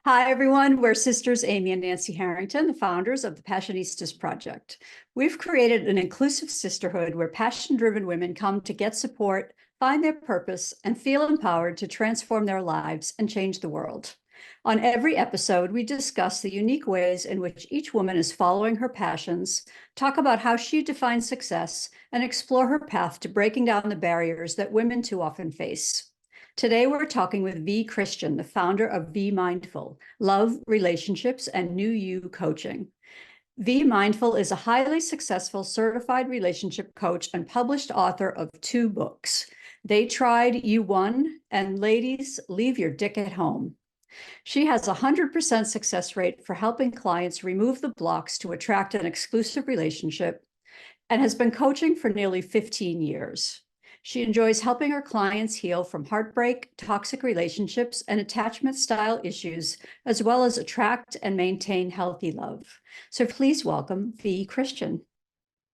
Hi, everyone. We're sisters Amy and Nancy Harrington, the founders of the Passionistas Project. We've created an inclusive sisterhood where passion-driven women come to get support, find their purpose, and feel empowered to transform their lives and change the world. On every episode, we discuss the unique ways in which each woman is following her passions, talk about how she defines success, and explore her path to breaking down the barriers that women too often face. Today, we're talking with V. Christian, the founder of V Mindful, Love, Relationships, and New You Coaching. V Mindful is a highly successful certified relationship coach and published author of 2 books. They Tried, You Won, and Ladies, Leave Your Dick at Home. She has a 100% success rate for helping clients remove the blocks to attract an exclusive relationship and has been coaching for nearly 15 years. She enjoys helping her clients heal from heartbreak, toxic relationships, and attachment style issues, as well as attract and maintain healthy love. So please welcome V. Christian.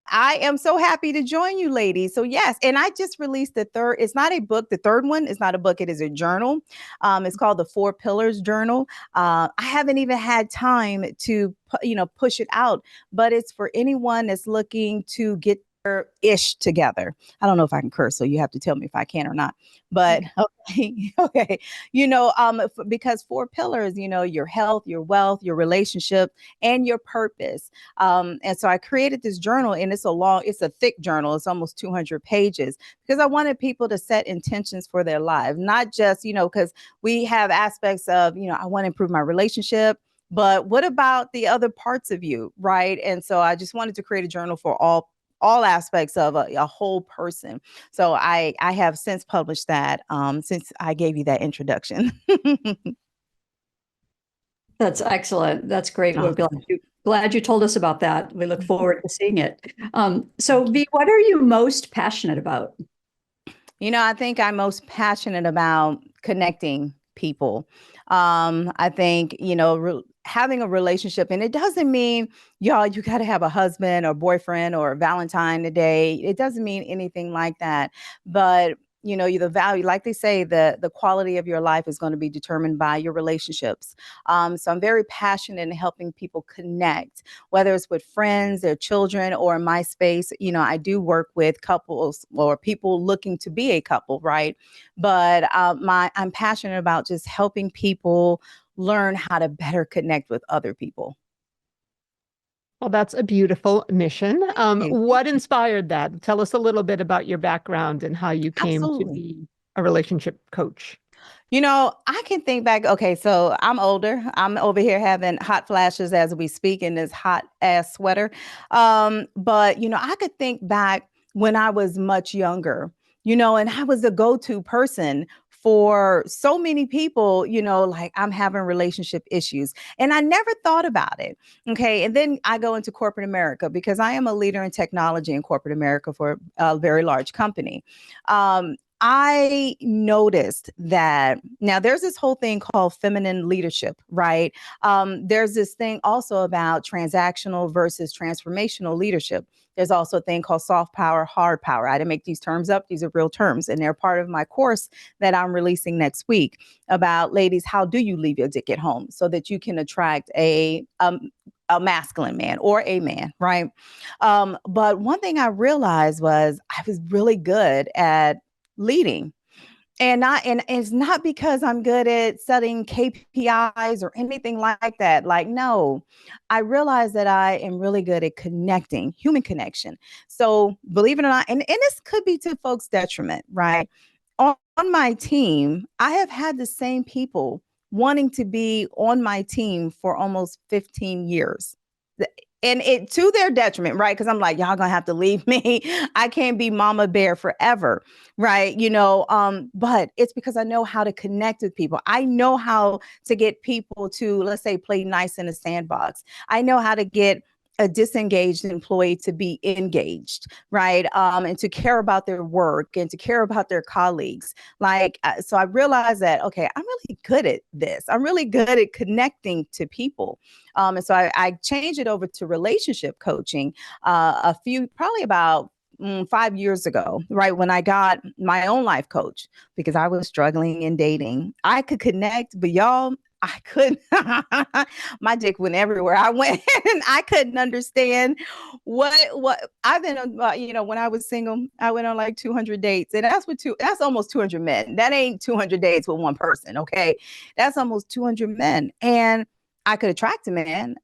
I am so happy to join you, ladies. So yes, and I just released the third. It's not a book. The third one is not a book. It is a journal. It's called the 4 Pillars Journal. I haven't even had time to push it out, but it's for anyone that's looking to get their ish together. I don't know if I can curse, so you have to tell me if I can or not. But okay, okay, because 4 pillars, your health, your wealth, your relationship, and your purpose. And so I created this journal, and it's a thick journal. It's almost 200 pages because I wanted people to set intentions for their lives, not just, because we have aspects of, I want to improve my relationship, but what about the other parts of you, right? And so I just wanted to create a journal for all aspects of a whole person. So I have since published that since I gave you that introduction. That's excellent. That's great. We're glad you told us about that. We look forward to seeing it. So V, what are you most passionate about? I think I'm most passionate about connecting people. I think, having a relationship, and it doesn't mean, y'all, you got to have a husband or boyfriend or a Valentine today. It doesn't mean anything like that. But the value, like they say, the quality of your life is going to be determined by your relationships. So I'm very passionate in helping people connect, whether it's with friends, their children, or in my space. I do work with couples or people looking to be a couple, right? But I'm passionate about just helping people learn how to better connect with other people. Well, that's a beautiful mission. What inspired that? Tell us a little bit about your background and how you came to Absolutely. be a relationship coach. I can think back. Okay, so I'm older. I'm over here having hot flashes as we speak in this hot ass sweater. But I could think back when I was much younger, and I was the go-to person for so many people, like I'm having relationship issues. And I never thought about it. Okay. And then I go into corporate America because I am a leader in technology in corporate America for a very large company. I noticed that now there's this whole thing called feminine leadership, right? There's this thing also about transactional versus transformational leadership. There's also a thing called soft power, hard power. I didn't make these terms up. These are real terms. And they're part of my course that I'm releasing next week about, ladies, how do you leave your dick at home so that you can attract a masculine man or a man, right? But one thing I realized was I was really good at leading. And it's not because I'm good at setting KPIs or anything like that. Like, no, I realize that I am really good at connecting, human connection. So believe it or not, and this could be to folks' detriment, right? On my team, I have had the same people wanting to be on my team for almost 15 years. And it to their detriment, right? Because I'm like, y'all gonna have to leave me. I can't be mama bear forever, right? But it's because I know how to connect with people. I know how to get people to, let's say, play nice in a sandbox. I know how to get a disengaged employee to be engaged, right? And to care about their work and to care about their colleagues. So I realized that, okay, I'm really good at this. I'm really good at connecting to people. And so I changed it over to relationship coaching probably about 5 years ago, right? When I got my own life coach, because I was struggling in dating. I could connect, but y'all, I couldn't, my dick went everywhere I went, and I couldn't understand what I've been on, when I was single, I went on like 200 dates, and that's almost 200 men. That ain't 200 dates with one person. Okay. That's almost 200 men. And I could attract a man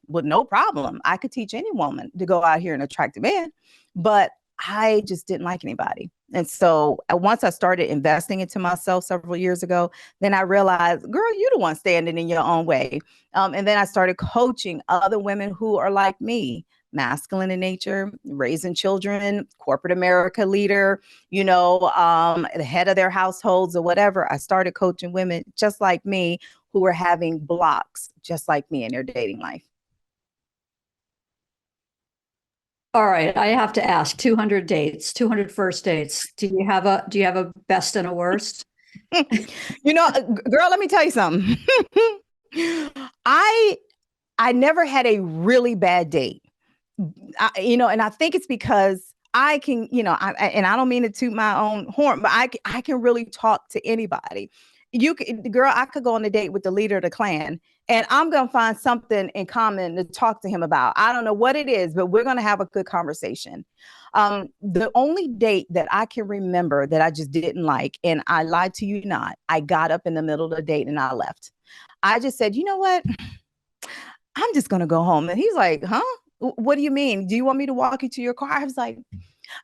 with no problem. I could teach any woman to go out here and attract a man, but I just didn't like anybody. And so once I started investing into myself several years ago, then I realized, girl, you're the one standing in your own way. And then I started coaching other women who are like me, masculine in nature, raising children, corporate America leader, the head of their households or whatever. I started coaching women just like me who were having blocks just like me in their dating life. All right, I have to ask, 200 dates, 200 first dates. Do you have a best and a worst? Girl, let me tell you something. I never had a really bad date. And I think it's because I can, and I don't mean to toot my own horn, but I can really talk to anybody. Girl, I could go on a date with the leader of the clan, and I'm going to find something in common to talk to him about. I don't know what it is, but we're going to have a good conversation. The only date that I can remember that I just didn't like, and I lied to you not, I got up in the middle of the date and I left. I just said, you know what? I'm just going to go home. And he's like, huh? What do you mean? Do you want me to walk you to your car? I was like,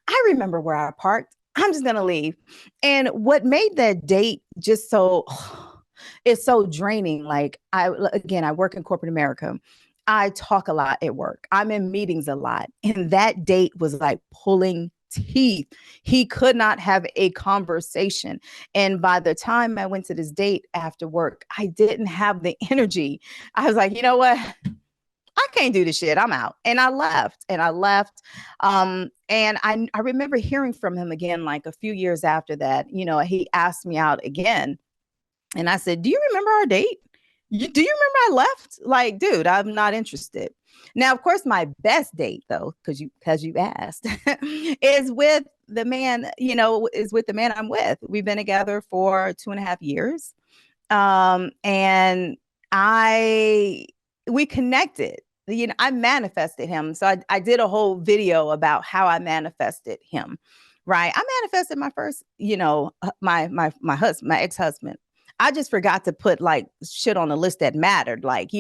I remember where I parked. I'm just going to leave. And what made that date just it's so draining. Like I work in corporate America. I talk a lot at work. I'm in meetings a lot. And that date was like pulling teeth. He could not have a conversation. And by the time I went to this date after work, I didn't have the energy. I was like, you know what? I can't do this shit. I'm out. And I left. And I remember hearing from him again, like a few years after that, he asked me out again. And I said, do you remember our date? Do you remember I left? Like, dude, I'm not interested. Now, of course, my best date, though, because you asked, is with the man, I'm with. We've been together for 2.5 years. And we connected. I manifested him. So I did a whole video about how I manifested him. Right. I manifested my first, my husband, my ex-husband. I just forgot to put like shit on the list that mattered. Like,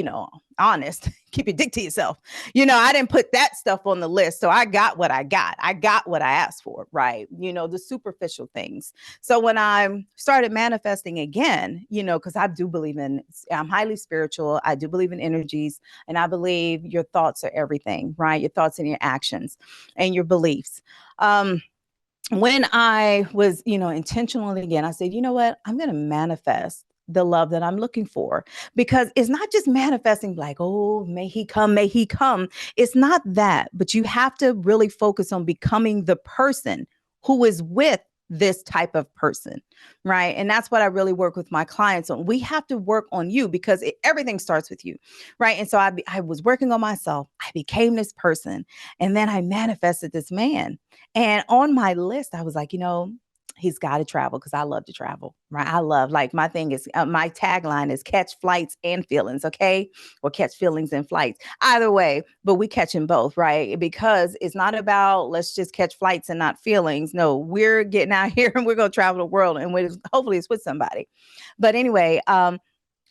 honest, keep your dick to yourself. I didn't put that stuff on the list. So I got what I got. I got what I asked for. Right. The superficial things. So when I started manifesting again, because I do believe I'm highly spiritual. I do believe in energies, and I believe your thoughts are everything, right? Your thoughts and your actions and your beliefs. When I was, intentional again, I said, you know what? I'm going to manifest the love that I'm looking for, because it's not just manifesting like, oh, may he come, may he come. It's not that, but you have to really focus on becoming the person who is with this type of person, right? And that's what I really work with my clients on. We have to work on you, because everything starts with you, right? And so I was working on myself. I became this person, and then I manifested this man. And on my list, I was like, he's got to travel, because I love to travel, right? I love, like, my thing is, my tagline is catch flights and feelings, okay? Or catch feelings and flights. Either way, but we catch them both, right? Because it's not about let's just catch flights and not feelings. No, we're getting out here and we're going to travel the world, and hopefully it's with somebody. But anyway,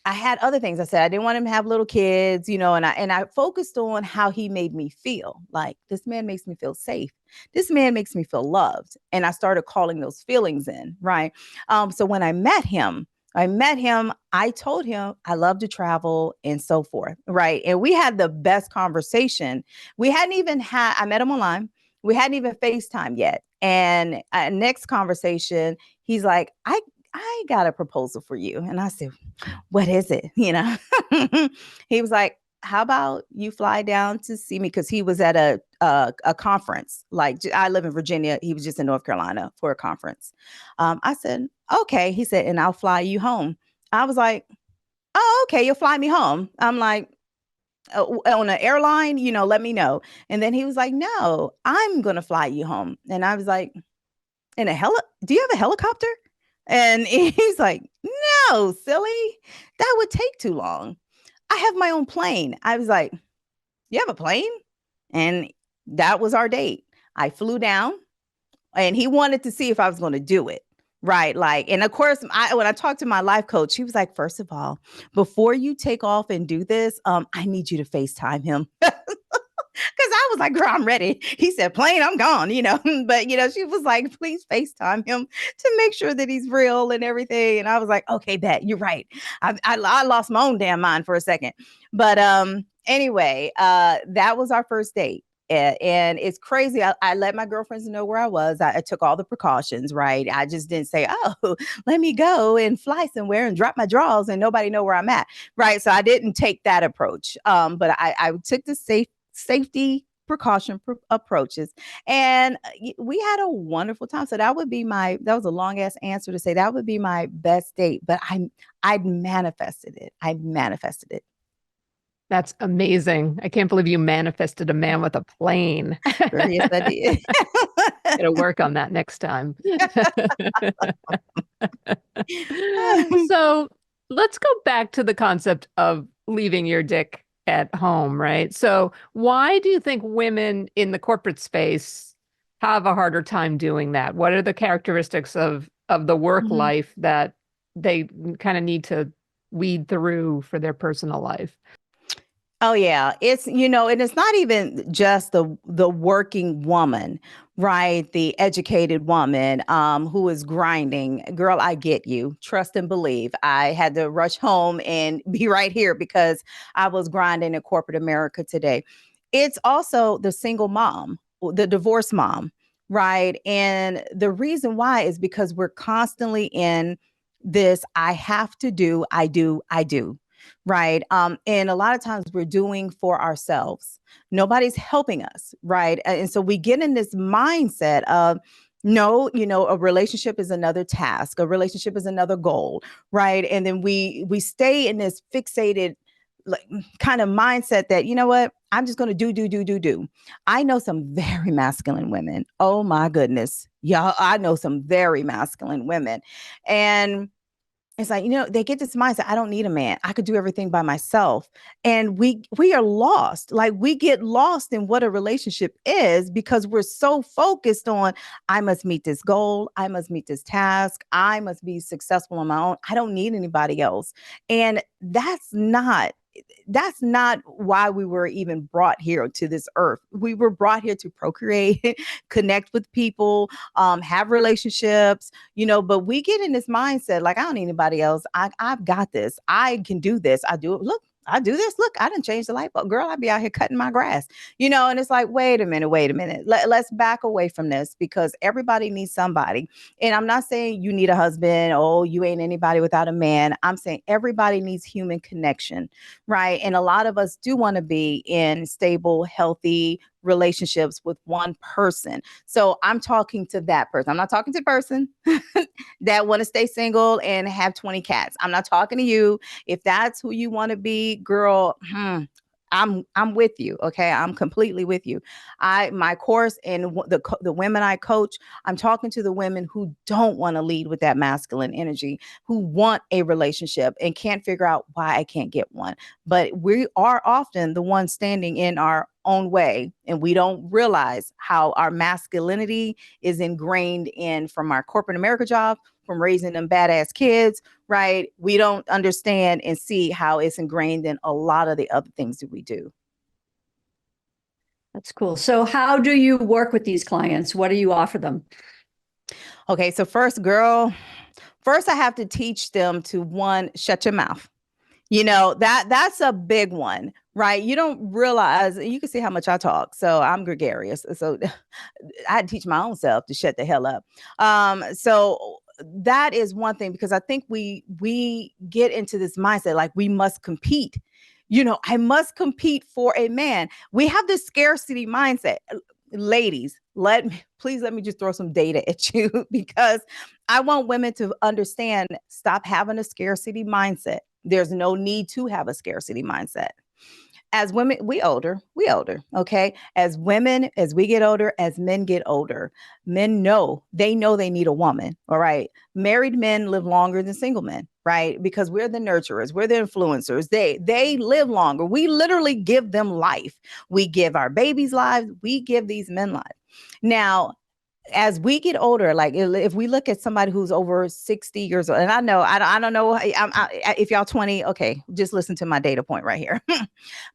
I had other things. I said I didn't want him to have little kids, and I focused on how he made me feel. Like, this man makes me feel safe. This man makes me feel loved. And I started calling those feelings in, right? So when I met him, I told him I love to travel and so forth, right? And we had the best conversation. I met him online. We hadn't even FaceTime yet. And next conversation, he's like, I got a proposal for you. And I said, what is it? He was like, how about you fly down to see me? Because he was at a conference. Like, I live in Virginia. He was just in North Carolina for a conference. I said, okay. He said, and I'll fly you home. I was like, oh, okay. You'll fly me home. I'm like, on an airline, let me know. And then he was like, no, I'm going to fly you home. And I was like, do you have a helicopter? And he's like, no, silly, that would take too long. I have my own plane. I was like, you have a plane? And that was our date. I flew down and he wanted to see if I was going to do it. Right. Like, and of course, when I talked to my life coach, he was like, first of all, before you take off and do this, I need you to FaceTime him. Because I was like, girl, I'm ready. He said, plane, I'm gone, But, she was like, please FaceTime him to make sure that he's real and everything. And I was like, okay, bet, you're right. I lost my own damn mind for a second. But anyway, that was our first date. And it's crazy. I let my girlfriends know where I was. I took all the precautions, right? I just didn't say, oh, let me go and fly somewhere and drop my drawers and nobody know where I'm at, right? So I didn't take that approach. But I took the safety precaution approaches, and we had a wonderful time. So that was a long ass answer to say that would be my best date, but I manifested it. That's amazing. I can't believe you manifested a man with a plane. Sure, yes, I did. Gotta work on that next time. So let's go back to the concept of leaving your dick at home, right? So why do you think women in the corporate space have a harder time doing that? What are the characteristics of the work life that they kind of need to weed through for their personal life? Oh yeah, it's and it's not even just the working woman, right? The educated woman who is grinding. Girl, I get you. Trust and believe. I had to rush home and be right here because I was grinding in corporate America today. It's also the single mom, the divorced mom, right? And the reason why is because we're constantly in this I have to do, I do, I do. Right. And a lot of times we're doing for ourselves. Nobody's helping us. Right. And so we get in this mindset of, no, a relationship is another task. A relationship is another goal. Right. And then we stay in this fixated like kind of mindset that, you know what, I'm just going to do. I know some very masculine women. Oh, my goodness. Yeah, I know some very masculine women. And it's like, they get this mindset. I don't need a man. I could do everything by myself. And we are lost. Like we get lost in what a relationship is because we're so focused on, I must meet this goal. I must meet this task. I must be successful on my own. I don't need anybody else. And that's not why we were even brought here to this earth. We were brought here to procreate, connect with people, have relationships, but we get in this mindset, like, I don't need anybody else. I've got this. I can do this. I do it. Look, I do this. Look, I didn't change the light bulb. Girl, I'd be out here cutting my grass, and it's like, wait a minute. Let's back away from this because everybody needs somebody. And I'm not saying you need a husband. Oh, you ain't anybody without a man. I'm saying everybody needs human connection, right? And a lot of us do want to be in stable, healthy relationships with one person. So I'm talking to that person. I'm not talking to the person that want to stay single and have 20 cats. I'm not talking to you. If that's who you want to be, girl, I'm with you. Okay. I'm completely with you. My course and the women I coach, I'm talking to the women who don't want to lead with that masculine energy, who want a relationship and can't figure out why I can't get one. But we are often the ones standing in our own way. And we don't realize how our masculinity is ingrained in from our corporate America job, from raising them badass kids, right? We don't understand and see how it's ingrained in a lot of the other things that we do. That's cool. So how do you work with these clients? What do you offer them? Okay, so first I have to teach them to, one, shut your mouth. That's a big one, right? You don't realize, you can see how much I talk. So I'm gregarious. So I had to teach my own self to shut the hell up. So that is one thing, because I think we get into this mindset, like we must compete. I must compete for a man. We have this scarcity mindset. Ladies, please let me just throw some data at you because I want women to understand, stop having a scarcity mindset. There's no need to have a scarcity mindset. As women, we older, okay? As women, as we get older, as men get older, men know they need a woman, all right? Married men live longer than single men, right? Because we're the nurturers, we're the influencers. They live longer. We literally give them life. We give our babies lives. We give these men life. Now, as we get older, like if we look at somebody who's over 60 years old, and I know, I don't know if y'all 20, okay, just listen to my data point right here.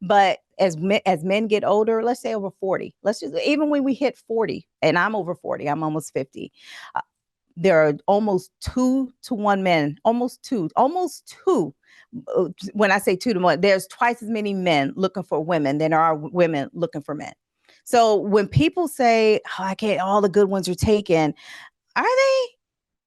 But as men get older, let's say over 40, let's just, even when we hit 40, and I'm over 40, I'm almost 50. There are almost 2-to-1 men, almost two. When I say 2-to-1, there's twice as many men looking for women than there are women looking for men. So when people say, oh, I can't, all the good ones are taken, are they?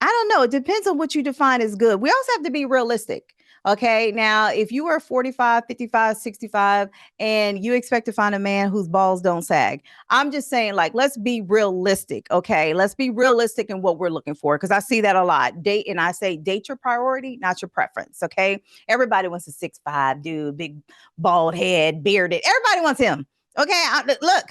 I don't know. It depends on what you define as good. We also have to be realistic. Okay. Now, if you are 45, 55, 65, and you expect to find a man whose balls don't sag, I'm just saying, like, let's be realistic. Okay. Let's be realistic in what we're looking for. Cause I see that a lot. Date your priority, not your preference. Okay. Everybody wants a 6'5" dude, big bald head, bearded. Everybody wants him. Okay. Look,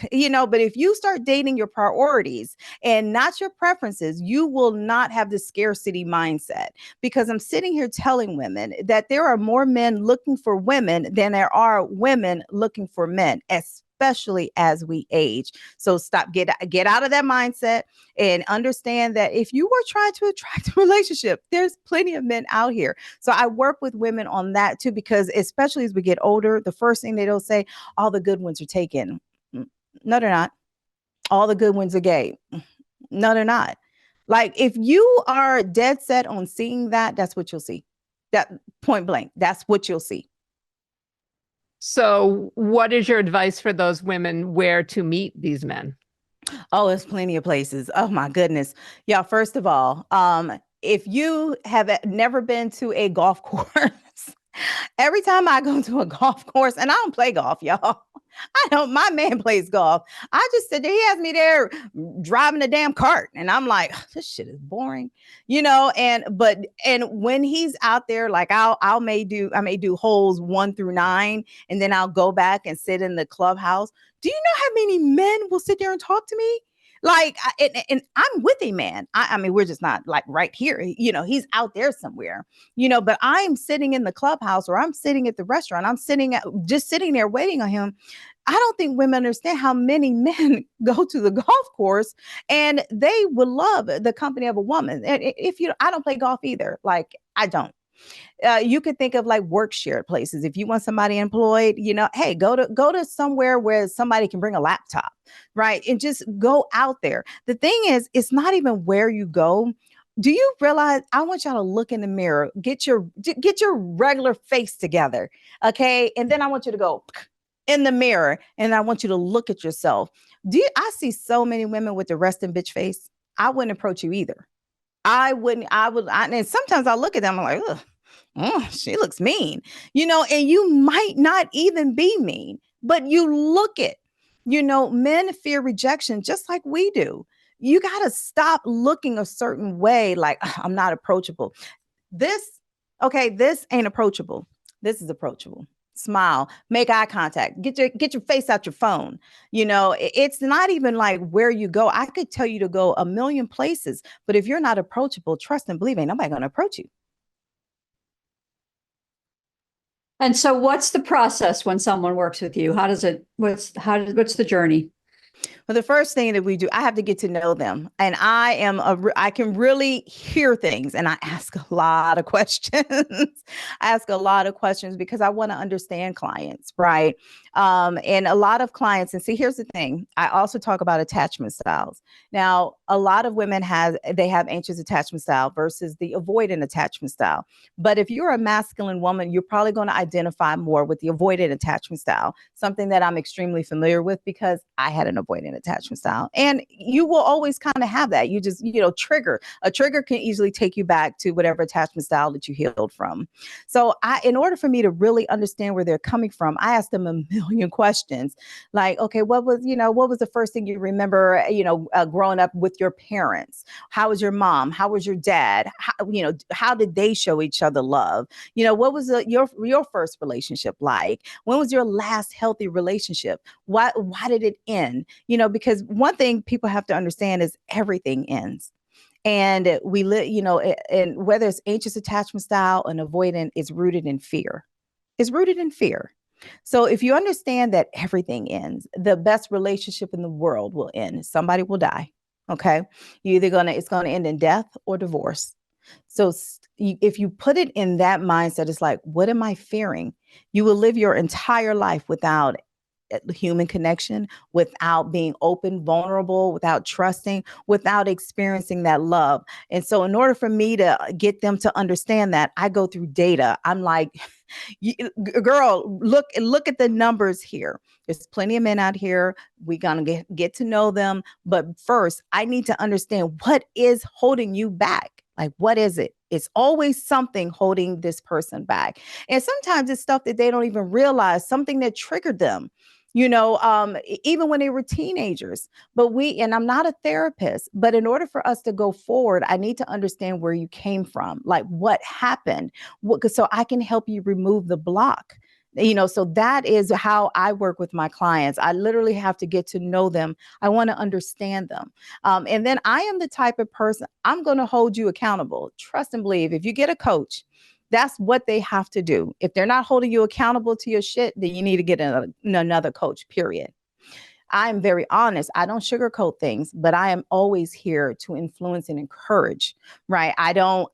but if you start dating your priorities and not your preferences, you will not have the scarcity mindset, because I'm sitting here telling women that there are more men looking for women than there are women looking for men, especially as we age. So get out of that mindset and understand that if you are trying to attract a relationship, there's plenty of men out here. So I work with women on that too, because especially as we get older, the first thing they'll say, all the good ones are taken. No, they're not. All the good ones are gay. No, they're not. Like, if you are dead set on seeing that, that's what you'll see. That point blank, that's what you'll see. So what is your advice for those women where to meet these men? Oh, there's plenty of places. Oh my goodness. Yeah, first of all, if you have never been to a golf course, every time I go to a golf course, and I don't play golf, y'all. My man plays golf. I just sit there. He has me there driving a damn cart. And I'm like, this shit is boring, and when he's out there, like I may do holes 1 through 9, and then I'll go back and sit in the clubhouse. Do you know how many men will sit there and talk to me? Like, and I'm with a man. I mean, we're just not like right here. He's out there somewhere, but I'm sitting in the clubhouse, or I'm sitting at the restaurant. I'm just sitting there waiting on him. I don't think women understand how many men go to the golf course and they would love the company of a woman. And I don't play golf either. Like, I don't. You could think of like work shared places. If you want somebody employed, hey, go to somewhere where somebody can bring a laptop, right? And just go out there. The thing is, it's not even where you go. Do you realize, I want y'all to look in the mirror, get your regular face together. Okay. And then I want you to go in the mirror, and I want you to look at yourself. I see so many women with the resting bitch face. I wouldn't approach you either. And sometimes I look at them, I'm like, ugh. Oh, she looks mean, and you might not even be mean, but you look it. Men fear rejection just like we do. You got to stop looking a certain way, like, I'm not approachable. This ain't approachable. This is approachable. Smile, make eye contact, get your face out your phone. It's not even like where you go. I could tell you to go a million places, but if you're not approachable, trust and believe, ain't nobody going to approach you. And so what's the process when someone works with you? What's the journey? Well, the first thing that we do, I have to get to know them, and I can really hear things, and I ask a lot of questions. I ask a lot of questions because I want to understand clients, right? And a lot of clients, and see, here's the thing. I also talk about attachment styles. Now, a lot of women have anxious attachment style versus the avoidant attachment style. But if you're a masculine woman, you're probably going to identify more with the avoidant attachment style, something that I'm extremely familiar with because I had an avoidant attachment style. And you will always kind of have that. You just, a trigger can easily take you back to whatever attachment style that you healed from. So in order for me to really understand where they're coming from, I asked them a million questions. Like, okay, what was the first thing you remember, growing up with your parents? How was your mom? How was your dad? How did they show each other love? What was your first relationship like? When was your last healthy relationship? Why did it end? Because one thing people have to understand is everything ends. And we live, and whether it's anxious attachment style and avoidant, it's rooted in fear. It's rooted in fear. So if you understand that everything ends, the best relationship in the world will end. Somebody will die. Okay. It's going to end in death or divorce. So if you put it in that mindset, it's like, what am I fearing? You will live your entire life without human connection, without being open, vulnerable, without trusting, without experiencing that love. And so in order for me to get them to understand that, I go through data. I'm like, girl, look at the numbers here. There's plenty of men out here. We're going to get to know them. But first, I need to understand what is holding you back. Like, what is it? It's always something holding this person back. And sometimes it's stuff that they don't even realize, something that triggered them, even when they were teenagers. And I'm not a therapist, but in order for us to go forward, I need to understand where you came from, like what happened, so I can help you remove the block. So that is how I work with my clients. I literally have to get to know them. I want to understand them. And then I am the type of person, I'm going to hold you accountable. Trust and believe. If you get a coach, that's what they have to do. If they're not holding you accountable to your shit, then you need to get another coach, period. I'm very honest. I don't sugarcoat things, but I am always here to influence and encourage, right? I don't,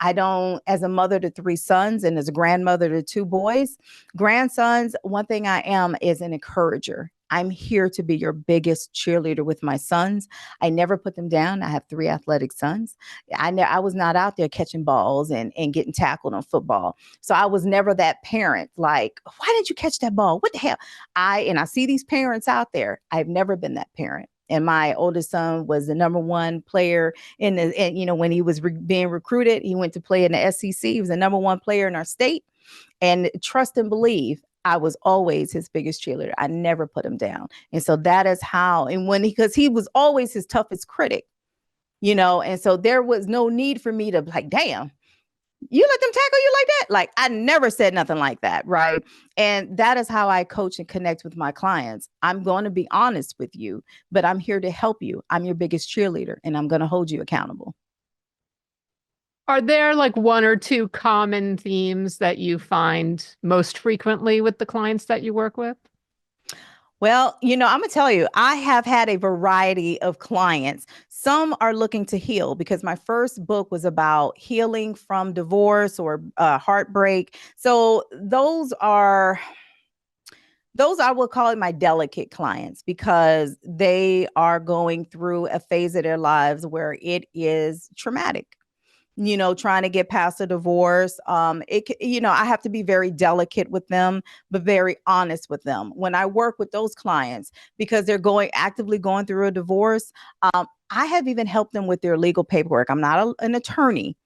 as a mother to 3 sons and as a grandmother to 2 grandsons, one thing I am is an encourager. I'm here to be your biggest cheerleader with my sons. I never put them down. I have 3 athletic sons. I was not out there catching balls and getting tackled on football. So I was never that parent, like, why didn't you catch that ball? What the hell? I see these parents out there. I've never been that parent. And my oldest son was the number 1 player when he was being recruited, he went to play in the SEC. He was the number 1 player in our state. And trust and believe, I was always his biggest cheerleader. I never put him down. And so that is how, because he was always his toughest critic, and so there was no need for me to like, damn, you let them tackle you like that? Like, I never said nothing like that. Right. And that is how I coach and connect with my clients. I'm going to be honest with you, but I'm here to help you. I'm your biggest cheerleader and I'm going to hold you accountable. Are there like 1 or 2 common themes that you find most frequently with the clients that you work with? Well, I'm going to tell you, I have had a variety of clients. Some are looking to heal because my first book was about healing from divorce or heartbreak. So those I will call it my delicate clients because they are going through a phase of their lives where it is traumatic. Trying to get past a divorce. I have to be very delicate with them, but very honest with them when I work with those clients because they're actively going through a divorce. I have even helped them with their legal paperwork. I'm not an attorney,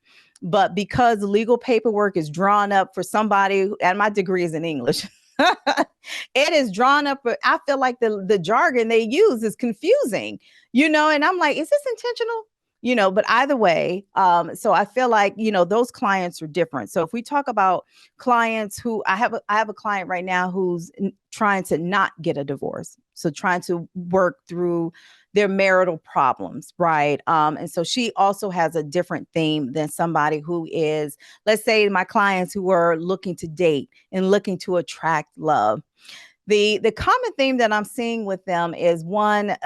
but because legal paperwork is drawn up for somebody, and my degree is in English, it is drawn up. But I feel like the jargon they use is confusing, and I'm like, is this intentional? But either way, so I feel like, those clients are different. So if we talk about clients who I have a client right now who's trying to not get a divorce. So trying to work through their marital problems. Right. And so she also has a different theme than somebody who is, let's say my clients who are looking to date and looking to attract love. The common theme that I'm seeing with them is one,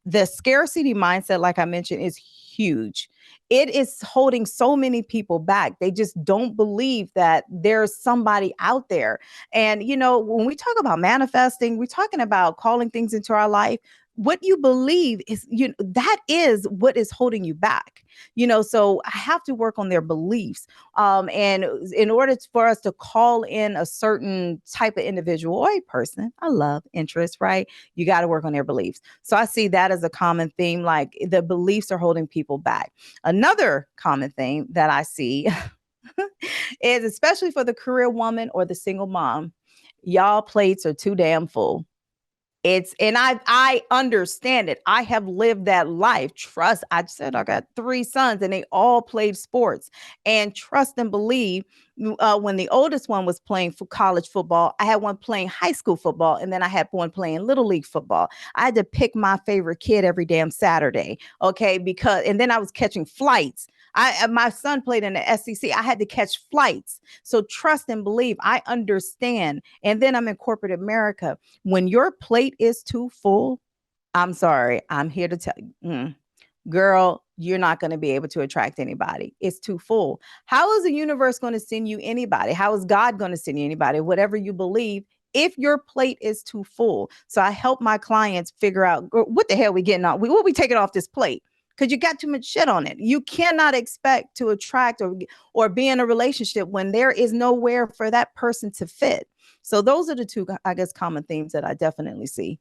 the scarcity mindset, like I mentioned, is huge. It is holding so many people back. They just don't believe that there's somebody out there. And, when we talk about manifesting, we're talking about calling things into our life. What you believe is, that is what is holding you back, so I have to work on their beliefs. And in order for us to call in a certain type of individual or a person, I love interest, right? You got to work on their beliefs. So I see that as a common theme, like the beliefs are holding people back. Another common theme that I see is especially for the career woman or the single mom, y'all plates are too damn full. And I understand it. I have lived that life. I said I got 3 sons and they all played sports, and trust and believe when the oldest one was playing for college football, I had one playing high school football, and then I had one playing little league football. I had to pick my favorite kid every damn Saturday. Okay. And then I was catching flights. My son played in the SEC. I had to catch flights. So trust and believe, I understand. And then I'm in corporate America. When your plate is too full, I'm sorry, I'm here to tell you, girl, you're not going to be able to attract anybody. It's too full. How is the universe going to send you anybody? How is God going to send you anybody? Whatever you believe, if your plate is too full. So I help my clients figure out what the hell we getting off. What we taking off this plate? Because you got too much shit on it. You cannot expect to attract or be in a relationship when there is nowhere for that person to fit. So those are the two, I guess, common themes that I definitely see.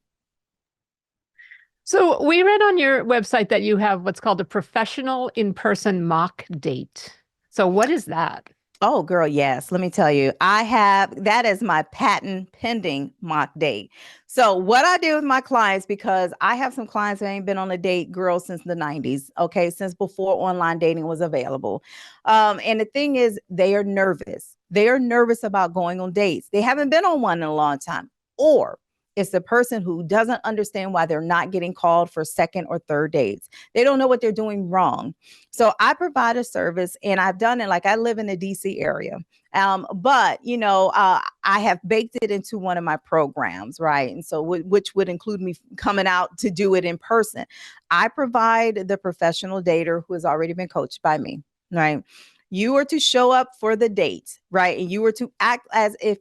So we read on your website that you have what's called a professional in-person mock date. So what is that? Oh, girl, yes. Let me tell you, I have that as my patent pending mock date. So what I do with my clients, because I have some clients that ain't been on a date, girl, since the 90s. Okay. Since before online dating was available. And the thing is, they are nervous. They are nervous about going on dates. They haven't been on one in a long time. Or it's the person who doesn't understand why they're not getting called for second or third dates. They don't know what they're doing wrong. So I provide a service, and I've done it. Like, I live in the DC area. But I have baked it into one of my programs, right? And so which would include me coming out to do it in person. I provide the professional dater who has already been coached by me, right? You are to show up for the date, right? And you are to act as if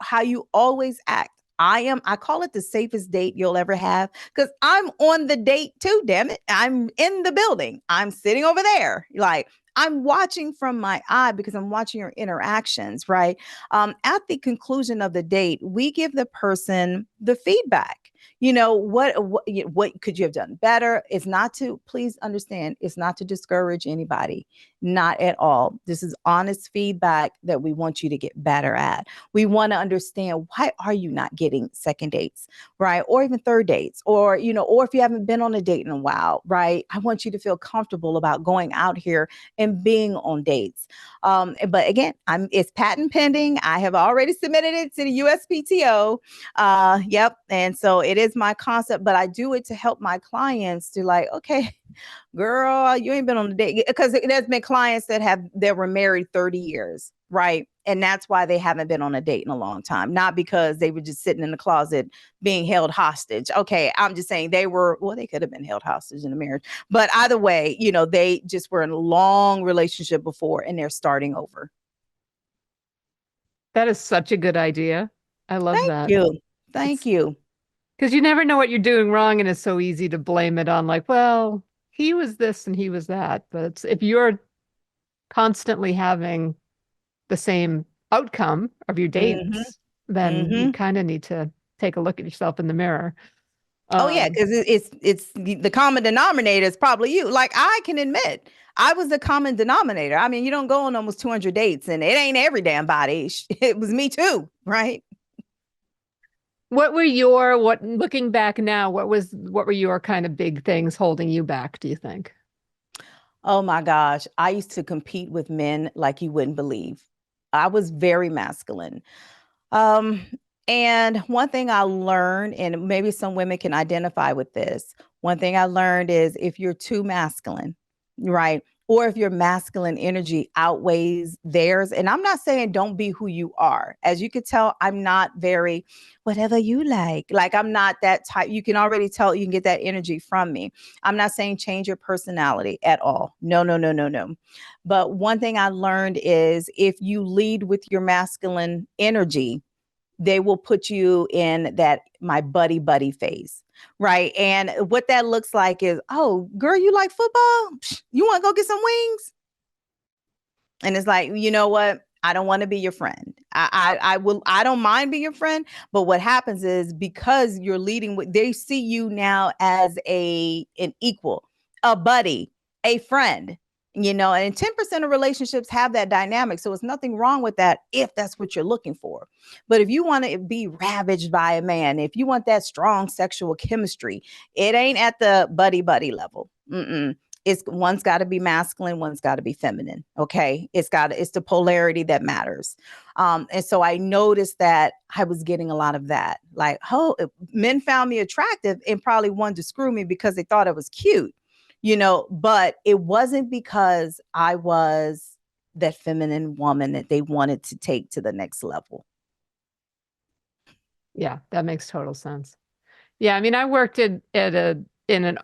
how you always act. I call it the safest date you'll ever have, because I'm on the date too, damn it. I'm in the building. I'm sitting over there. Like, I'm watching from my eye because I'm watching your interactions, right? At the conclusion of the date, we give the person the feedback. What could you have done better? It's not to, please understand, it's not to discourage anybody, not at all. This is honest feedback that we want you to get better at. We want to understand, why are you not getting second dates, right? Or even third dates, or if you haven't been on a date in a while, right? I want you to feel comfortable about going out here and being on dates. But again, it's patent pending. I have already submitted it to the USPTO. Yep. And so it is my concept, but I do it to help my clients to, like, okay, girl, you ain't been on a date, because there's been clients that were married 30 years, right? And that's why they haven't been on a date in a long time, not because they were just sitting in the closet being held hostage. Okay, I'm just saying they could have been held hostage in a marriage, but either way, they just were in a long relationship before and they're starting over. That is such a good idea. I love that. Thank you. Because you never know what you're doing wrong, and it's so easy to blame it on, like, well, he was this and he was that. But if you're constantly having the same outcome of your dates, then you kind of need to take a look at yourself in the mirror. Oh yeah, because it's the common denominator is probably you. Like, I can admit, I was the common denominator. I mean, you don't go on almost 200 dates, and it ain't every damn body. It was me too, right? Looking back now, what were your kind of big things holding you back, do you think? Oh my gosh. I used to compete with men like you wouldn't believe. I was very masculine. And one thing I learned, and maybe some women can identify with this, one thing I learned is, if you're too masculine, right? Or if your masculine energy outweighs theirs. And I'm not saying don't be who you are. As you could tell, I'm not very whatever you like. Like, I'm not that type. You can already tell, you can get that energy from me. I'm not saying change your personality at all. No, no, no, no, no. But one thing I learned is, if you lead with your masculine energy, they will put you in that my buddy phase, right? And what that looks like is, oh, girl, you like football? You want to go get some wings? And it's like, you know what? I don't want to be your friend. I don't mind being your friend. But what happens is, because you're leading with, they see you now as an equal, a buddy, a friend. And 10% of relationships have that dynamic. So it's nothing wrong with that if that's what you're looking for. But if you want to be ravaged by a man, if you want that strong sexual chemistry, it ain't at the buddy level. one's got to be masculine, one's got to be feminine. Okay. It's the polarity that matters. And so I noticed that I was getting a lot of that. Like, oh, men found me attractive and probably wanted to screw me because they thought I was cute, but it wasn't because I was that feminine woman that they wanted to take to the next level. Yeah, that makes total sense. Yeah, I mean, I worked in an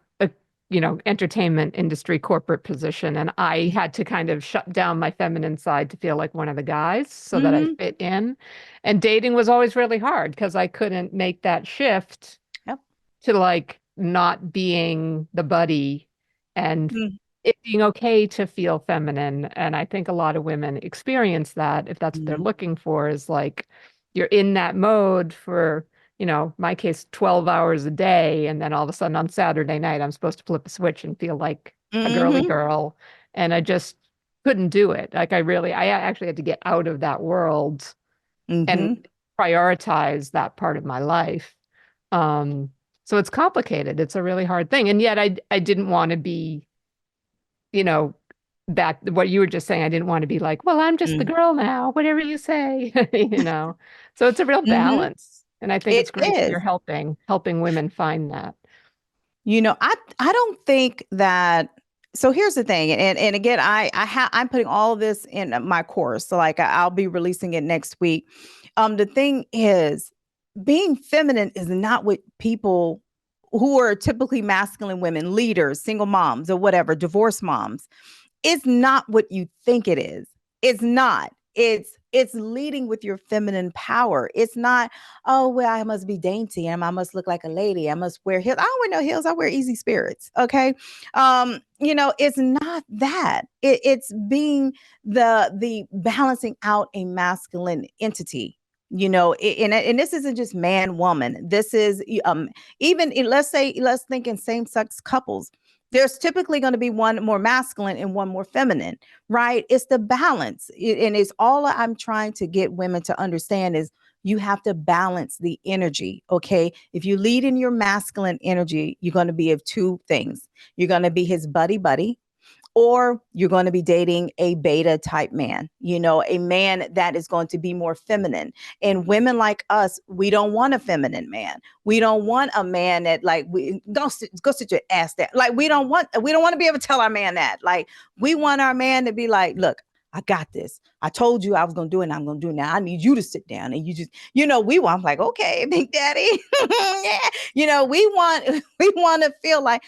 entertainment industry corporate position, and I had to kind of shut down my feminine side to feel like one of the guys so that I fit in. And dating was always really hard because I couldn't make that shift to like not being the buddy and it being okay to feel feminine. And I think a lot of women experience that if that's what they're looking for, is like you're in that mode for, my case, 12 hours a day. And then all of a sudden on Saturday night, I'm supposed to flip a switch and feel like a girly girl. And I just couldn't do it. Like I actually had to get out of that world and prioritize that part of my life. So it's complicated. It's a really hard thing. And yet I didn't want to be, back what you were just saying. I didn't want to be like, well, I'm just the girl now, whatever you say, So it's a real balance. And I think it's great that you're helping women find that. I don't think that. So here's the thing. And again, I'm putting all of this in my course. So like I'll be releasing it next week. The thing is, being feminine is not what people who are typically masculine women, leaders, single moms or whatever, divorced moms, it's not what you think it is. It's not. It's leading with your feminine power. It's not, oh, well, I must be dainty and I must look like a lady. I must wear heels. I don't wear no heels. I wear easy spirits. Okay. It's not that. It's being the balancing out a masculine entity. And this isn't just man, woman. This is even let's think in same-sex couples. There's typically going to be one more masculine and one more feminine, right? It's the balance. And it's all I'm trying to get women to understand is you have to balance the energy. Okay. If you lead in your masculine energy, you're going to be of two things. You're going to be his buddy, or you're going to be dating a beta type man, a man that is going to be more feminine. And women like us, we don't want a feminine man. We don't want a man that like, go sit your ass down. Like we don't want to be able to tell our man that. Like we want our man to be like, look, I got this. I told you I was going to do it and I'm going to do it now. I need you to sit down and you just, I'm like, okay, Big Daddy. Yeah. We want to feel like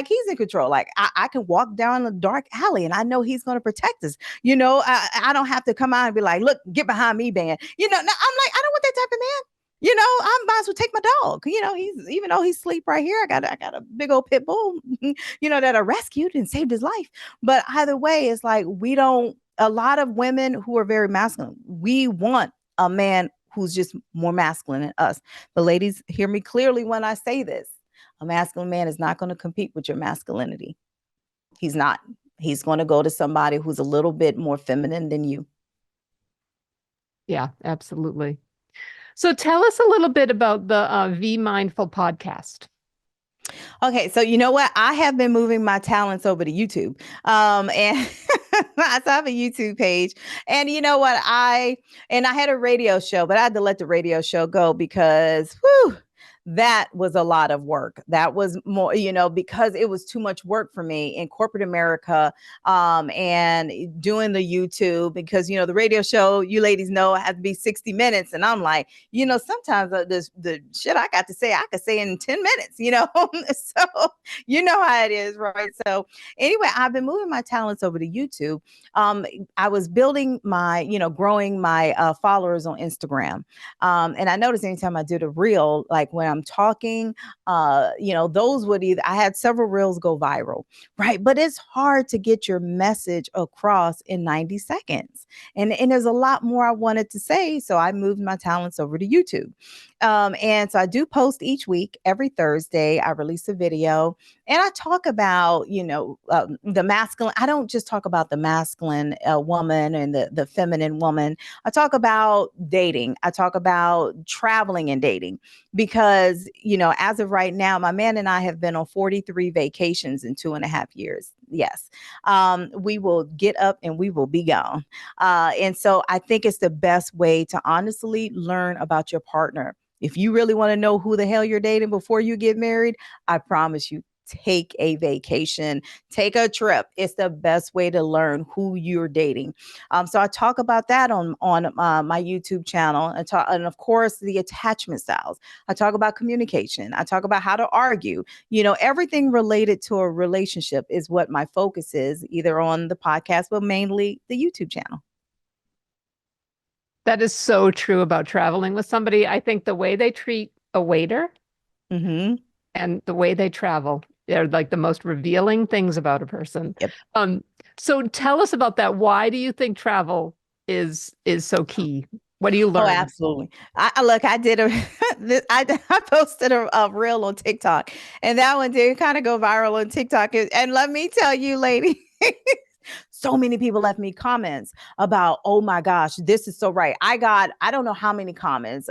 he's in control. Like I can walk down a dark alley and I know he's going to protect us. I don't have to come out and be like, look, get behind me, man. I'm like, I don't want that type of man. I might as well take my dog. He's, even though he's asleep right here, I got a big old pit bull, that I rescued and saved his life. But either way, it's like a lot of women who are very masculine, we want a man who's just more masculine than us. The ladies hear me clearly when I say this. A masculine man is not going to compete with your masculinity. He's not. He's going to go to somebody who's a little bit more feminine than you. Yeah, absolutely. So tell us a little bit about the Be Mindful podcast. Okay, so you know what? I have been moving my talents over to YouTube. And I have a YouTube page. And you know what? I had a radio show, but I had to let the radio show go because that was a lot of work. That was more, because it was too much work for me in corporate America, and doing the YouTube, because, the radio show, you ladies know, had to be 60 minutes. And I'm like, sometimes the shit I got to say, I could say in 10 minutes, so you know how it is, right? So anyway, I've been moving my talents over to YouTube. I was building my, growing my followers on Instagram. And I noticed anytime I did a reel, like when I'm talking, those would I had several reels go viral, right? But it's hard to get your message across in 90 seconds. And there's a lot more I wanted to say. So I moved my talents over to YouTube. And so I do post each week. Every Thursday, I release a video and I talk about, the masculine. I don't just talk about the masculine woman and the feminine woman. I talk about dating. I talk about traveling and dating, because because, as of right now, my man and I have been on 43 vacations in 2.5 years. Yes. We will get up and we will be gone. And so I think it's the best way to honestly learn about your partner. If you really want to know who the hell you're dating before you get married, I promise you, take a vacation, take a trip. It's the best way to learn who you're dating. So I talk about that on my YouTube channel, and of course the attachment styles. I talk about communication. I talk about how to argue. Everything related to a relationship is what my focus is, either on the podcast, but mainly the YouTube channel. That is so true about traveling with somebody. I think the way they treat a waiter Mm-hmm. and the way they travel, they're like the most revealing things about a person. Yep. So tell us about that. Why do you think travel is so key? What do you learn? Oh, absolutely. I did I posted a reel on TikTok, and that one did kind of go viral on TikTok. And let me tell you, lady, so many people left me comments about, oh my gosh, this is so right. I don't know how many comments,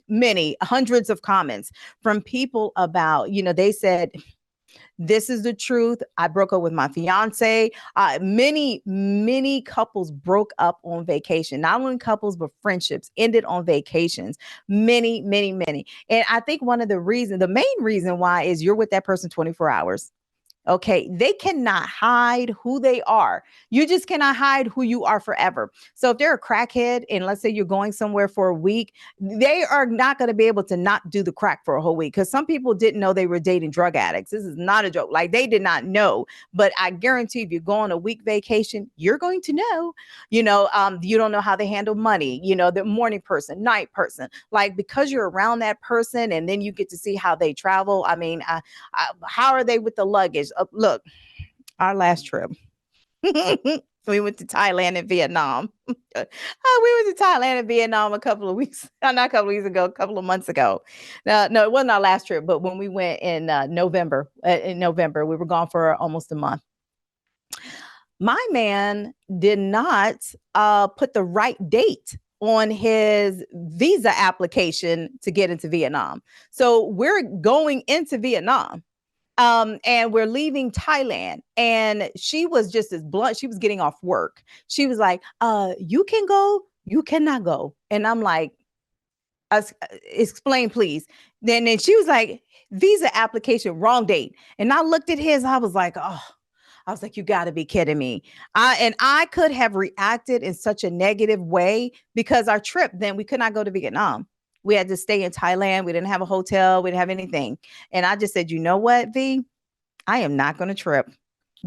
many hundreds of comments from people about, they said, this is the truth. I broke up with my fiance. Many couples broke up on vacation. Not only couples, but friendships ended on vacations. Many. And I think the main reason why is you're with that person 24 hours. Okay, they cannot hide who they are. You just cannot hide who you are forever. So if they're a crackhead and let's say you're going somewhere for a week, they are not going to be able to not do the crack for a whole week, because some people didn't know they were dating drug addicts. This is not a joke. Like, they did not know. But I guarantee if you go on a week vacation, you're going to know. You don't know how they handle money, the morning person, night person, like, because you're around that person and then you get to see how they travel. I mean, how are they with the luggage? Look, our last trip, we went to Thailand and Vietnam. We went to Thailand and Vietnam a couple of months ago. No, it wasn't our last trip, but when we went in November, we were gone for almost a month. My man did not put the right date on his visa application to get into Vietnam. So we're going into Vietnam. And we're leaving Thailand, and she was just as blunt. She was getting off work. She was like, you can go, you cannot go. And I'm like, explain, please. Then she was like, visa application, wrong date. And I looked at his, I was like, you got to be kidding me. I could have reacted in such a negative way, because our trip, then we could not go to Vietnam. We had to stay in Thailand. We didn't have a hotel. We didn't have anything. And I just said, you know what, V? I am not going to trip,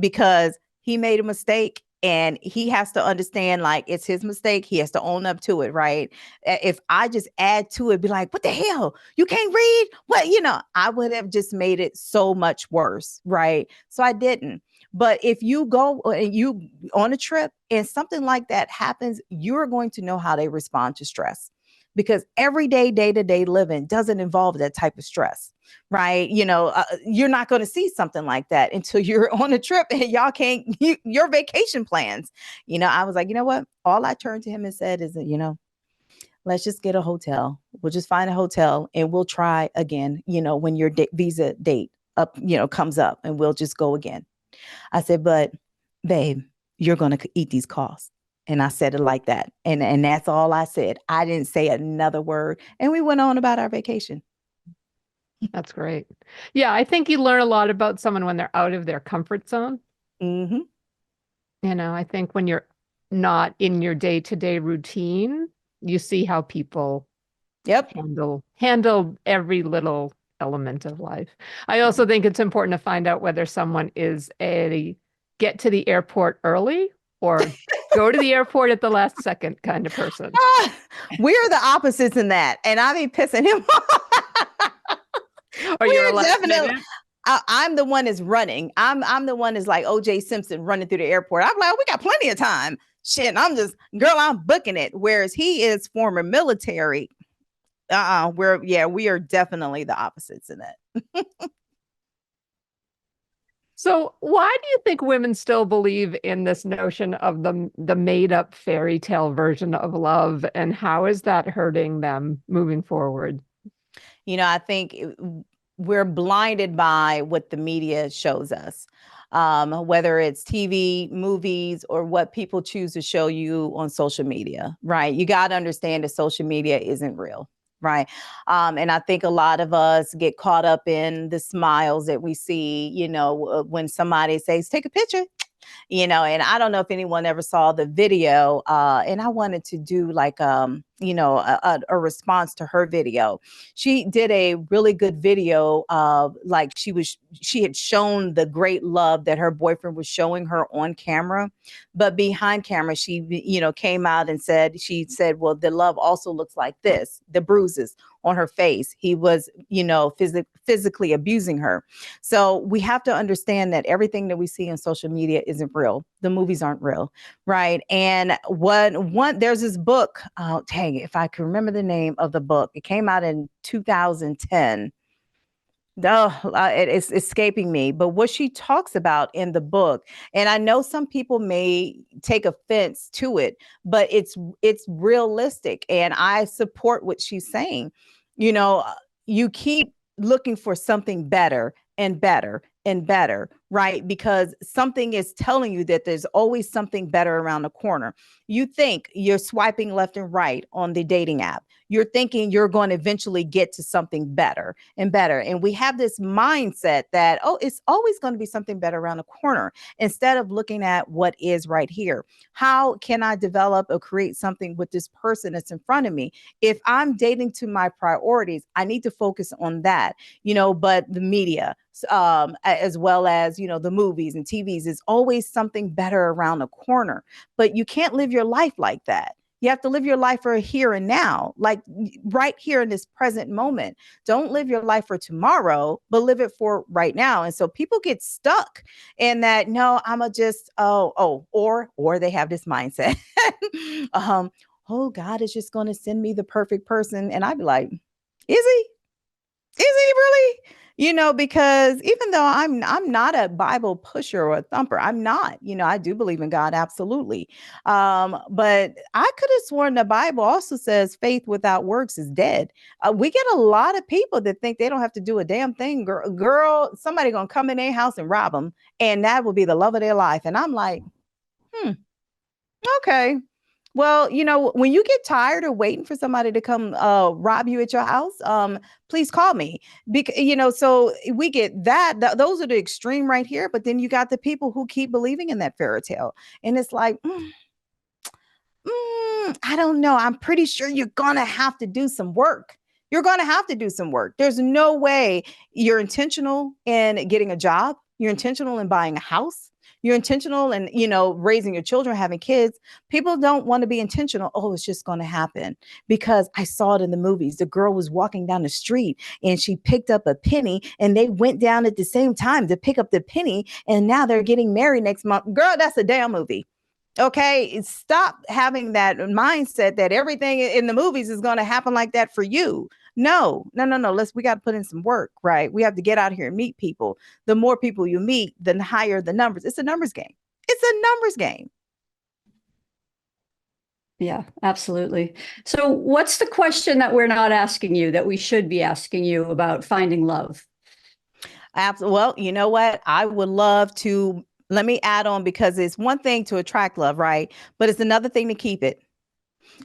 because he made a mistake and he has to understand, like, it's his mistake. He has to own up to it, right? If I just add to it, be like, what the hell? You can't read? What? I would have just made it so much worse, right? So I didn't. But if you go and you on a trip and something like that happens, you're going to know how they respond to stress. Because everyday, day-to-day living doesn't involve that type of stress, right? You're not going to see something like that until you're on a trip and y'all can't, your vacation plans. I was like, you know what? All I turned to him and said is, let's just get a hotel. We'll just find a hotel and we'll try again, when your visa date up, comes up, and we'll just go again. I said, but babe, you're going to eat these costs. And I said it like that. And that's all I said. I didn't say another word. And we went on about our vacation. That's great. Yeah, I think you learn a lot about someone when they're out of their comfort zone. Mm-hmm. I think when you're not in your day-to-day routine, you see how people handle every little element of life. I also think it's important to find out whether someone is a get to the airport early or go to the airport at the last second kind of person. We're the opposites in that. And I be pissing him off. You're definitely. I'm the one that's running. I'm the one that's like OJ Simpson running through the airport. I'm like, we got plenty of time. Shit, I'm booking it. Whereas he is former military. We are definitely the opposites in that. So why do you think women still believe in this notion of the made up fairy tale version of love, and how is that hurting them moving forward? I think we're blinded by what the media shows us, whether it's TV, movies, or what people choose to show you on social media, right? You got to understand that social media isn't real. Right. And I think a lot of us get caught up in the smiles that we see, when somebody says, take a picture, and I don't know if anyone ever saw the video, and I wanted to do like, a response to her video. She did a really good video of like she had shown the great love that her boyfriend was showing her on camera, but behind camera, she, came out and she said, well, the love also looks like this, the bruises on her face. He was, physically abusing her. So we have to understand that everything that we see on social media isn't real. The movies aren't real, right? And there's this book, dang, if I can remember the name of the book, it came out in 2010. It's escaping me, but what she talks about in the book, and I know some people may take offense to it, but it's realistic, and I support what she's saying. You keep looking for something better and better and better, right? Because something is telling you that there's always something better around the corner. You think you're swiping left and right on the dating app. You're thinking you're going to eventually get to something better and better. And we have this mindset that, oh, it's always going to be something better around the corner, instead of looking at what is right here. How can I develop or create something with this person that's in front of me? If I'm dating to my priorities, I need to focus on that, but the media, as well as, the movies and TVs, is always something better around the corner. But you can't live your life like that. You have to live your life for here and now, like right here in this present moment. Don't live your life for tomorrow, but live it for right now. And so people get stuck in that, no, I'm a just, or they have this mindset. Oh, God is just going to send me the perfect person. And I'd be like, is he? Is he really? Because even though I'm not a Bible pusher or a thumper, I'm not, I do believe in God. Absolutely. But I could have sworn the Bible also says faith without works is dead. We get a lot of people that think they don't have to do a damn thing. Girl, somebody going to come in their house and rob them, and that will be the love of their life. And I'm like, okay. Well, when you get tired of waiting for somebody to come rob you at your house, please call me. Because, so we get that. Those are the extreme right here. But then you got the people who keep believing in that fairy tale. And it's like, I don't know. I'm pretty sure you're going to have to do some work. You're going to have to do some work. There's no way you're intentional in getting a job. You're intentional in buying a house. You're intentional in, raising your children, having kids. People don't want to be intentional. Oh, it's just going to happen because I saw it in the movies. The girl was walking down the street and she picked up a penny, and they went down at the same time to pick up the penny. And now they're getting married next month. Girl, that's a damn movie. Okay. Stop having that mindset that everything in the movies is going to happen like that for you. No. We got to put in some work, right? We have to get out here and meet people. The more people you meet, the higher the numbers. It's a numbers game. It's a numbers game. Yeah, absolutely. So what's the question that we're not asking you that we should be asking you about finding love? Absolutely. Well, you know what? I would love to, let me add on, because it's one thing to attract love, right? But it's another thing to keep it.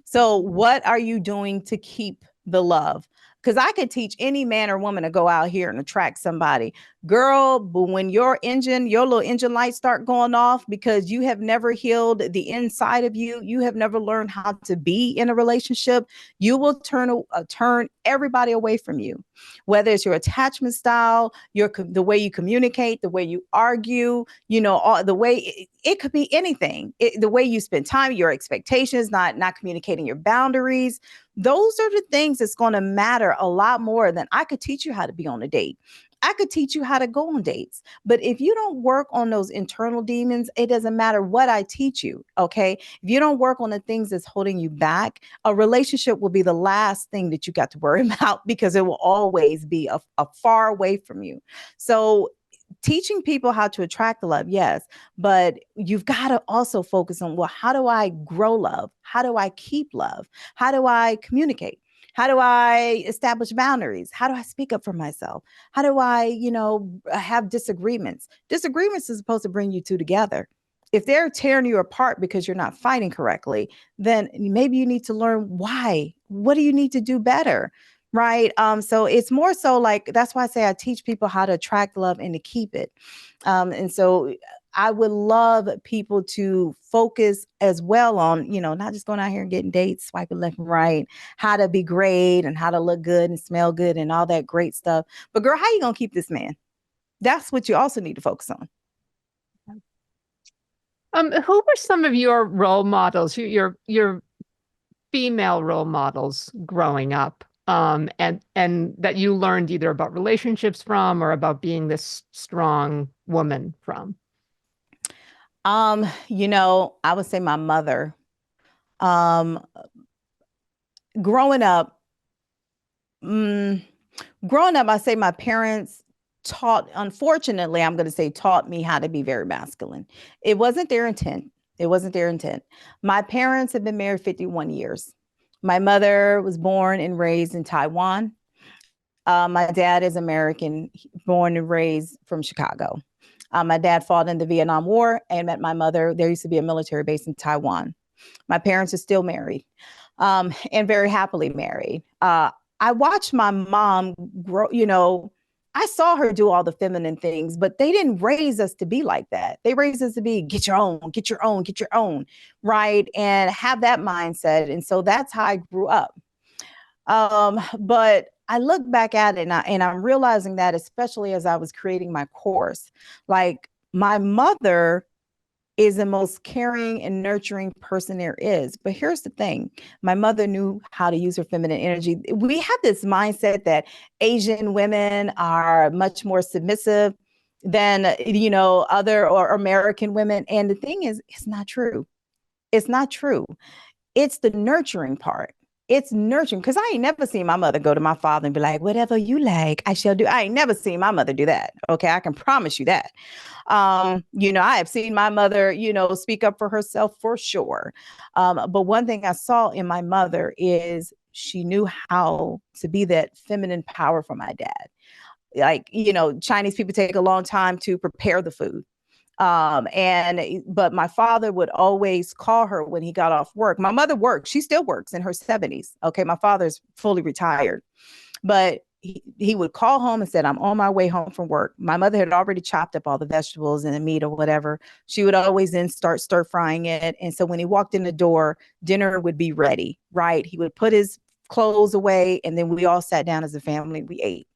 So what are you doing to keep the love? Because I could teach any man or woman to go out here and attract somebody. Girl, but when your little engine lights start going off because you have never healed the inside of you, you have never learned how to be in a relationship, you will turn everybody away from you. Whether it's your attachment style, the way you communicate, the way you argue, the way it could be anything. The way you spend time, your expectations, not communicating your boundaries. Those are the things that's going to matter a lot more than I could teach you how to be on a date. I could teach you how to go on dates. But if you don't work on those internal demons, it doesn't matter what I teach you. Okay. If you don't work on the things that's holding you back, a relationship will be the last thing that you got to worry about, because it will always be a far away from you. So teaching people how to attract the love, yes, but you've got to also focus on, well, how do I grow love? How do I keep love? How do I communicate? How do I establish boundaries? How do I speak up for myself? How do I, have disagreements? Disagreements is supposed to bring you two together. If they're tearing you apart because you're not fighting correctly, then maybe you need to learn why. What do you need to do better? Right. So it's more so like, that's why I say I teach people how to attract love and to keep it. And so I would love people to focus as well on, not just going out here and getting dates, swiping left and right, how to be great and how to look good and smell good and all that great stuff. But girl, how you going to keep this man? That's what you also need to focus on. Who were some of your role models, your female role models growing up, and that you learned either about relationships from or about being this strong woman from? I would say my mother. Growing up, I say my parents unfortunately, I'm going to say taught me how to be very masculine. It wasn't their intent. My parents have been married 51 years. My mother was born and raised in Taiwan. My dad is American, born and raised from Chicago. My dad fought in the Vietnam War and met my mother. There used to be a military base in Taiwan. My parents are still married, and very happily married. I watched my mom grow, I saw her do all the feminine things, but they didn't raise us to be like that. They raised us to be, get your own, right? And have that mindset. And so that's how I grew up. But I look back at it and I'm realizing that, especially as I was creating my course, like my mother is the most caring and nurturing person there is. But here's the thing. My mother knew how to use her feminine energy. We have this mindset that Asian women are much more submissive than, other or American women. And the thing is, it's not true. It's not true. It's the nurturing part. It's nurturing, because I ain't never seen my mother go to my father and be like, whatever you like, I shall do. I ain't never seen my mother do that. Okay, I can promise you that. I have seen my mother, speak up for herself for sure. But one thing I saw in my mother is she knew how to be that feminine power for my dad. Like, Chinese people take a long time to prepare the food. But my father would always call her when he got off work. My mother worked. She still works in her 70s. Okay. My father's fully retired, but he would call home and said, I'm on my way home from work. My mother had already chopped up all the vegetables and the meat or whatever. She would always then start stir frying it. And so when he walked in the door, dinner would be ready, right? He would put his clothes away and then we all sat down as a family. We ate.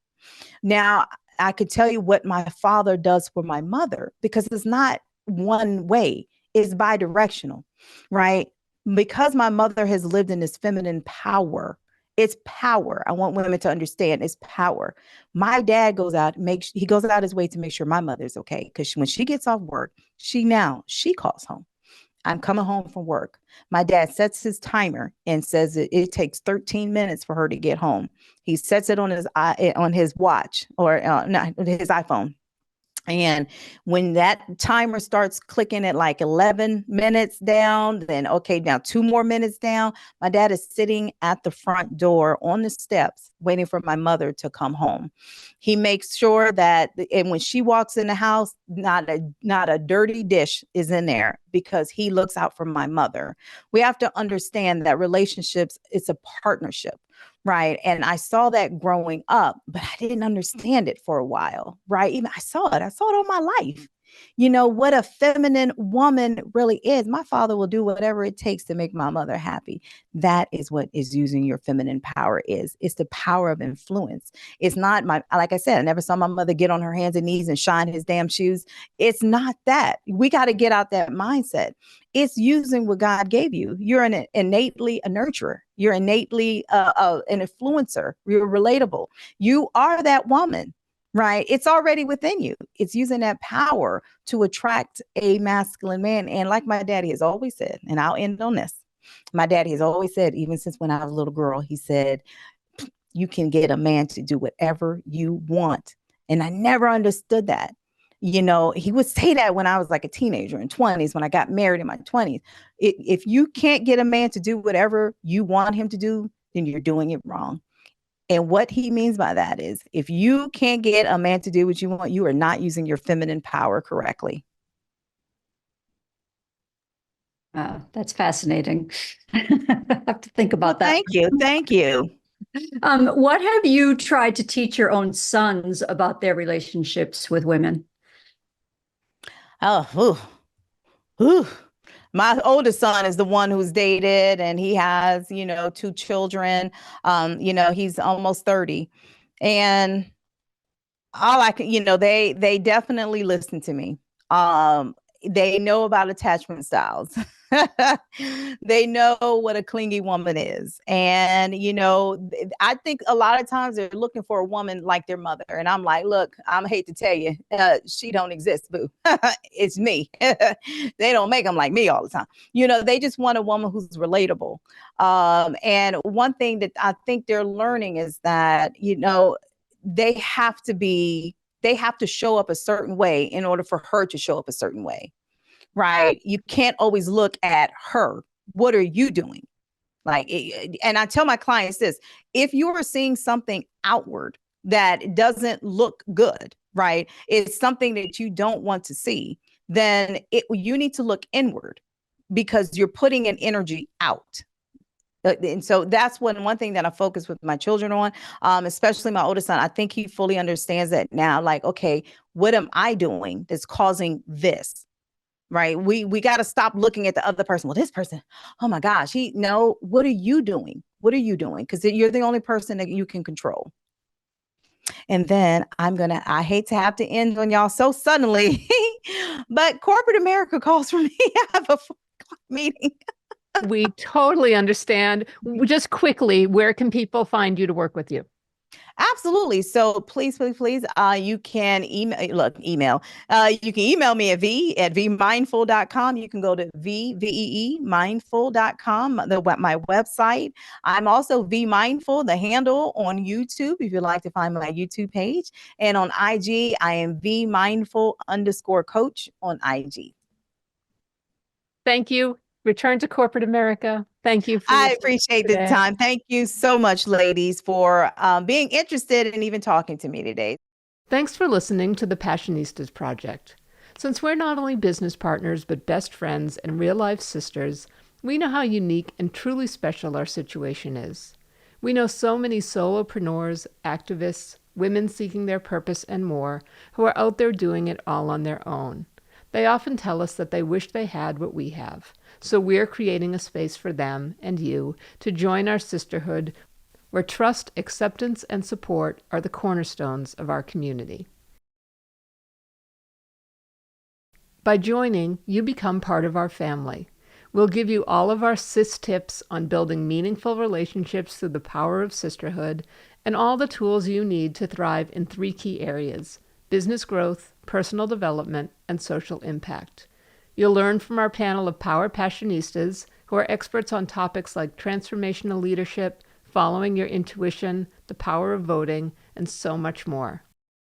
Now, I could tell you what my father does for my mother, because it's not one way, it's bi-directional, right? Because my mother has lived in this feminine power, it's power. I want women to understand it's power. My dad goes out his way to make sure my mother's okay. Because when she gets off work, she calls home. I'm coming home from work. My dad sets his timer and says it takes 13 minutes for her to get home. He sets it on his watch or not his iPhone. And when that timer starts clicking at like 11 minutes down, then okay, now 2 more minutes down, my dad is sitting at the front door on the steps waiting for my mother to come home. He makes sure that, and when she walks in the house, not a dirty dish is in there, because he looks out for my mother. We have to understand that relationships, it's a partnership. Right. And I saw that growing up, but I didn't understand it for a while. Right. Even I saw it all my life. What a feminine woman really is. My father will do whatever it takes to make my mother happy. That is what is using your feminine power is. It's the power of influence. It's not like I said, I never saw my mother get on her hands and knees and shine his damn shoes. It's not that. We got to get out that mindset. It's using what God gave you. You're innately a nurturer. You're innately an influencer. You're relatable. You are that woman. Right. It's already within you. It's using that power to attract a masculine man. And like my daddy has always said, and I'll end on this. My daddy has always said, even since when I was a little girl, he said, you can get a man to do whatever you want. And I never understood that. He would say that when I was like a teenager in 20s, when I got married in my 20s. If you can't get a man to do whatever you want him to do, then you're doing it wrong. And what he means by that is if you can't get a man to do what you want, you are not using your feminine power correctly. That's fascinating. I have to think about that. Thank you. Thank you. What have you tried to teach your own sons about their relationships with women? Oh, my oldest son is the one who's dated, and he has, 2 children. He's almost 30. And all I can, they definitely listen to me. They know about attachment styles. They know what a clingy woman is. And, I think a lot of times they're looking for a woman like their mother. And I'm like, look, I hate to tell you, she don't exist, boo. It's me. They don't make them like me all the time. They just want a woman who's relatable. And one thing that I think they're learning is that, they have to show up a certain way in order for her to show up a certain way, right? You can't always look at her. What are you doing? And I tell my clients this, if you are seeing something outward that doesn't look good, right? It's something that you don't want to see, then you need to look inward because you're putting an energy out. And so that's one thing that I focus with my children on, especially my oldest son. I think he fully understands that now. Like, okay, what am I doing that's causing this? Right? We got to stop looking at the other person. Well, this person, oh my gosh, what are you doing? What are you doing? Because you're the only person that you can control. And then I hate to have to end on y'all so suddenly, but corporate America calls for me to have a 4:00 meeting. We totally understand. Just quickly, where can people find you to work with you? Absolutely. So please, you can email. You can email me at v@vmindful.com. You can go to mindful.com, my website. I'm also V Mindful, the handle on YouTube, if you'd like to find my YouTube page. And on IG, I am vmindful_coach on IG. Thank you. Return to corporate America. Thank you. I appreciate the time. Thank you so much, ladies, for being interested and even talking to me today. Thanks for listening to the Passionistas Project. Since we're not only business partners, but best friends and real-life sisters, we know how unique and truly special our situation is. We know so many solopreneurs, activists, women seeking their purpose, and more, who are out there doing it all on their own. They often tell us that they wish they had what we have. So we're creating a space for them and you to join our sisterhood where trust, acceptance, and support are the cornerstones of our community. By joining, you become part of our family. We'll give you all of our sis tips on building meaningful relationships through the power of sisterhood and all the tools you need to thrive in 3 key areas: business growth, personal development, and social impact. You'll learn from our panel of Power Passionistas, who are experts on topics like transformational leadership, following your intuition, the power of voting, and so much more.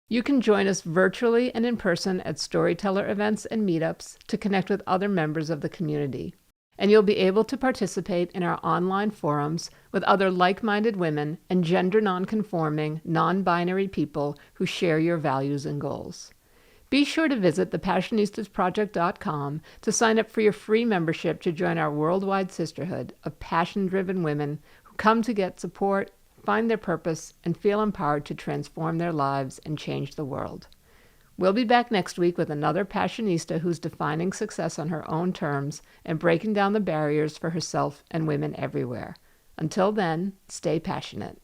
You can join us virtually and in person at storyteller events and meetups to connect with other members of the community. And you'll be able to participate in our online forums with other like-minded women and gender non-conforming, non-binary people who share your values and goals. Be sure to visit thepassionistasproject.com to sign up for your free membership to join our worldwide sisterhood of passion-driven women who come to get support, find their purpose, and feel empowered to transform their lives and change the world. We'll be back next week with another Passionista who's defining success on her own terms and breaking down the barriers for herself and women everywhere. Until then, stay passionate.